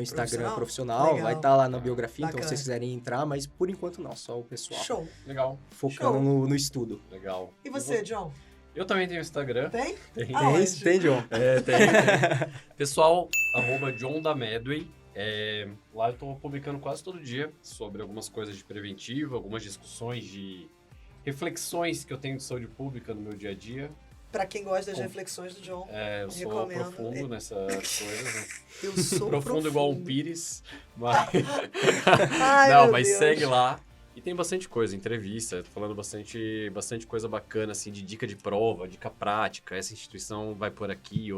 Instagram profissional, Legal. vai estar lá na biografia, Bacana. então se vocês quiserem entrar, mas por enquanto não, só o pessoal. Show. Legal. Focando no estudo. Legal. E você, John? Eu também tenho Instagram. Tem? Tem. Aonde? Tem, John? Tem. Pessoal, @John da Medway. Lá eu tô publicando quase todo dia sobre algumas coisas de preventivo, algumas discussões de reflexões que eu tenho de saúde pública no meu dia a dia. Pra quem gosta das reflexões do John, Eu sou recomendo. profundo nessas coisas, né? Eu sou Profundo igual um pires, mas... Ai, Não, meu mas Deus. segue lá. E tem bastante coisa, entrevista, tô falando bastante coisa bacana, assim, de dica de prova, dica prática. Essa instituição vai por aqui,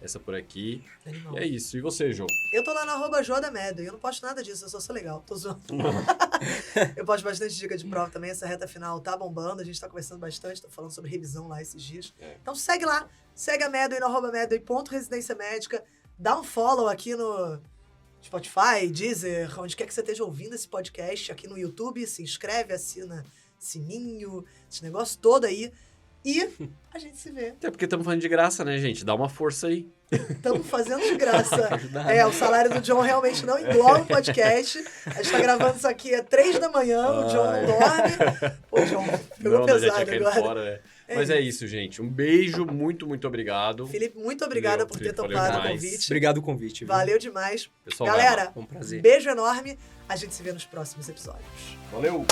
essa por aqui. Animal. E é isso. E você, João? Eu tô lá no @jodamedo e eu não posto nada disso, eu só sou legal, tô zoando. Eu posto bastante dica de prova também, essa reta final tá bombando, a gente tá conversando bastante, tô falando sobre revisão lá esses dias. Então segue lá, segue a Medway no @medway.residência médica, dá um follow aqui no Spotify, Deezer, onde quer que você esteja ouvindo esse podcast, aqui no YouTube, se inscreve, assina sininho, esse negócio todo aí. E a gente se vê. Até porque estamos falando de graça, né, gente? Dá uma força aí. Estamos fazendo de graça. Ajudar. O salário do John realmente não engloba o podcast. A gente tá gravando isso aqui às 3 da manhã, o John não dorme. Pô, John, pegou Não, já tinha pesado caído agora. fora, né? Mas é isso, gente. Um beijo, muito, muito obrigado. Felipe, muito obrigada por ter Felipe, valeu topado o demais. convite. Obrigado o convite. Viu? Valeu demais. Pessoal, vai Galera, lá. Foi um prazer. beijo enorme. A gente se vê nos próximos episódios. Valeu!